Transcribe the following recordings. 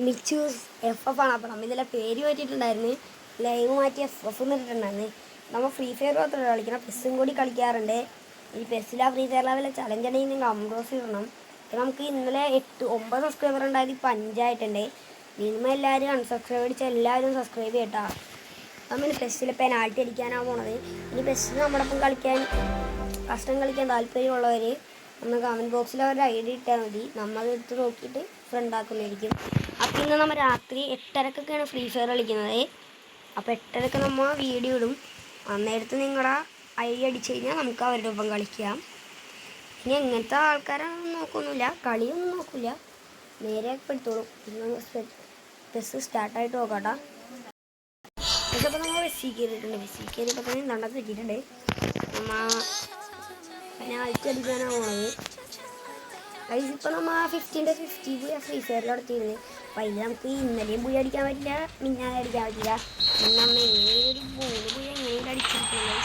Michu's FF ആണ്. അപ്പോൾ നമ്മൾ ഇതിലെ പേര് മാറ്റിയിട്ടുണ്ടായിരുന്നു, ലൈവ് മാറ്റി FF എന്നിട്ടുണ്ടായിരുന്നു. നമ്മൾ ഫ്രീ ഫയർ മാത്രമല്ല കളിക്കണം, പെസ്സും കൂടി കളിക്കാറുണ്ട്. ഈ പെസ്സിൽ ഫ്രീ ഫയർ ലെവലിൽ ചലഞ്ച് ഉണ്ടെങ്കിൽ നിങ്ങൾ അംബ്രോസ് ഇടണം. നമുക്ക് ഇന്നലെ 9 സബ്സ്ക്രൈബർ ഉണ്ടായത്, ഇപ്പോൾ 5 ആയിട്ടുണ്ട്. മിനിമം എല്ലാവരും അൺസബ്സ്ക്രൈബ് അടിച്ചാൽ എല്ലാവരും സബ്സ്ക്രൈബ് ചെയ്യട്ടോ. നമ്മൾ പെസ്സിൽ പെനാൽറ്റി അടിക്കാനാണ് പോണത്. ഇനി പെസ്സിൽ നമ്മളൊപ്പം കളിക്കാൻ കഷ്ടം കളിക്കാൻ താല്പര്യമുള്ളവർ ഒന്ന് കമൻറ്റ് ബോക്സിൽ അവരുടെ ID ഇട്ടാൽ മതി. നമ്മളെടുത്ത് നോക്കിയിട്ട് ഫ്രണ്ട് ആക്കുന്നതായിരിക്കും. അപ്പോൾ ഇന്ന് നമ്മൾ രാത്രി 8:30ക്കൊക്കെയാണ് ഫ്രീ ഫയർ കളിക്കുന്നത്. അപ്പോൾ 8:30 നമ്മൾ വീഡിയോ ഇടും. അന്നേരത്ത് നിങ്ങളുടെ ID അടിച്ചു കഴിഞ്ഞാൽ നമുക്ക് അവരുടെ ഒപ്പം കളിക്കാം. ഇനി എങ്ങനത്തെ ആൾക്കാരാണെന്ന് നോക്കൊന്നുമില്ല, കളിയൊന്നും നോക്കില്ല, നേരെ പെടുത്തോളും. ബസ് സ്റ്റാർട്ടായിട്ട് നോക്കാട്ടോ. ഇതപ്പോൾ നമ്മൾ ബസ്സിൽ കയറിയിട്ടുണ്ട്. ബസ്സിൽ കയറിയപ്പോൾ തന്നെ നണ്ടത്ത് വെച്ചിട്ടുണ്ട്. നമ്മൾ പെനാൽറ്റി അടിക്കാനാണ് പോണത്. ഇപ്പോൾ നമ്മൾ 50-50 പോയി ഫ്രീ ഫയറിൽ നടത്തിയിരുന്നു. അപ്പോൾ അതിൽ നമുക്ക് ഇന്നലെയും പോയി അടിക്കാൻ പറ്റില്ല, മിന്നാലെ അടിക്കാൻ പറ്റില്ല. നമ്മൾ എങ്ങനെയും ഒരു 3 പോയി എങ്ങനെയും അടിച്ചിരിക്കുന്നത്.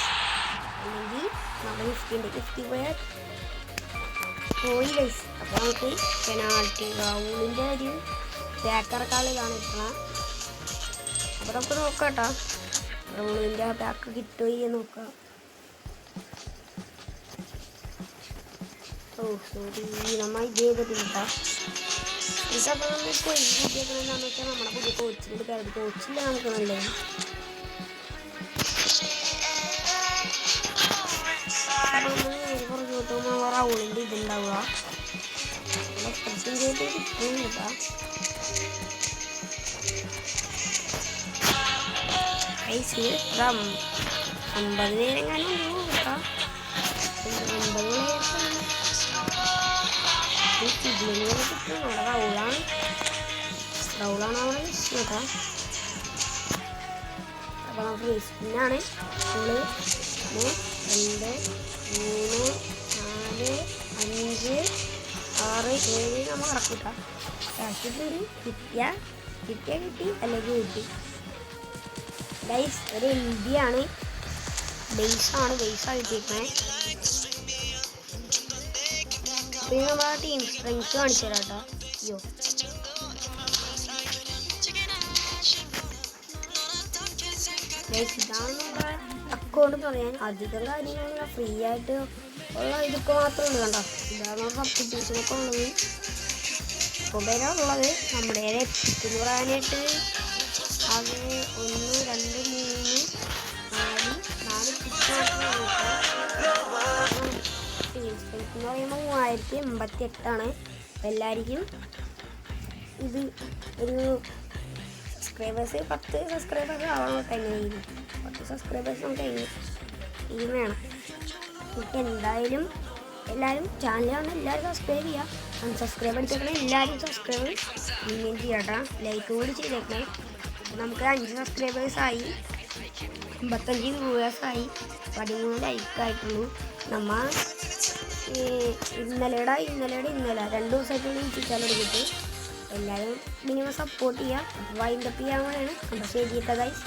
അല്ലെങ്കിൽ നമ്മൾ 50 പോയി ഗൈസ്. അപ്പോൾ നമുക്ക് പെനാൽറ്റി റൗണ്ടിൻ്റെ ഒരു ബാക്കിറക്കാൾ കാണിക്കണം. അപ്പോൾ നമുക്ക് നോക്കാം കേട്ടോ, റൗണ്ടിൻ്റെ ബാക്ക് കിട്ടുകയോ നോക്കാം. സോറി, നമ്മൾ ഇത് ചെയ്തിട്ടില്ല കേട്ടോ. ഇതപ്പോൾ നമ്മളിപ്പോൾ ഈ കുട്ടിയൊക്കെയെന്താണെന്ന് വെച്ചാൽ നമ്മുടെ പുതിയ കോച്ചിൻ്റെ കയറി കോച്ചില്ല നമുക്ക് നല്ലേ. കുറച്ച് കിട്ടുമ്പോൾ റൗണ്ടിൻ്റെ ഇതുണ്ടാവുക ചെയ്തിട്ട് കിട്ടും കേട്ടോ. പൈസ 50 നേരെങ്ങാനും കേട്ടോ. 50 റൗളാണ് അവിടെ കേട്ടോ. അപ്പോൾ നമുക്ക് റിസ്പിന്നാണ്. 1 2 3 4 5 6 7 നമ്മൾ ഇറക്കിട്ടാ. ഇറക്കിയിട്ടുണ്ട്. കിട്ടിയാൽ കിട്ടി, അല്ലെങ്കിൽ കിട്ടി ഗൈസ്. ഒരു LB ബേസാണ്, ബേസായിട്ടിരിക്കണേ. പിന്നെ നമ്മൾ ആ ടീം സ്ട്രെങ്ത് കാണിച്ചു തരാം കേട്ടോ. അയ്യോ, ഇതാണ് നമ്മുടെ അക്കൗണ്ട് എന്ന് പറയാൻ. അധികം കാര്യങ്ങളില്ല, ഫ്രീ ആയിട്ട് ഉള്ള ഇതൊക്കെ മാത്രമേ ഉള്ളൂ കണ്ടോ. ഇതാണ് സബ്സ്ക്രിപ്ഷനൊക്കെ ഉള്ളത്. ഇപ്പോൾ ഉള്ളത് നമ്മുടെ എപ്പിക്കെന്ന് പറയാനായിട്ട് അത് 1 2 3 4 എന്ന് പറയുമ്പോൾ 3088 എല്ലാവർക്കും ഇത് ഒരു സബ്സ്ക്രൈബേഴ്സ് 10 സബ്സ്ക്രൈബേഴ്സ് ആവണം. എങ്ങനെയും 10 സബ്സ്ക്രൈബേഴ്സ് നമുക്ക് ഇത് വേണം. നമുക്ക് എന്തായാലും എല്ലാവരും ചാനലാണ്, എല്ലാവരും സബ്സ്ക്രൈബ് ചെയ്യുക. അൺസബ്സ്ക്രൈബ് അടിച്ചേക്കണം, എല്ലാവരും സബ്സ്ക്രൈബ് ഇനിയും ചെയ്യട്ടെ, ലൈക്ക് കൂടി ചെയ്തേക്കണം. നമുക്ക് 5 സബ്സ്ക്രൈബേഴ്സായി, 55 വ്യൂവേഴ്സായി, 13 ലൈക്കായിട്ടുള്ളൂ. നമ്മൾ ഇന്നലെ 2 ദിവസമായിട്ടുള്ള യൂട്യൂബ് ചാനൽ എടുത്തിട്ട് എല്ലാവരും മിനിമം സപ്പോർട്ട് ചെയ്യുക. വൈൻഡപ്പ് ചെയ്യാൻ വേണ്ടിയാണ്. അപ്പോൾ ശരിയൊക്കെ ഗൈസ്.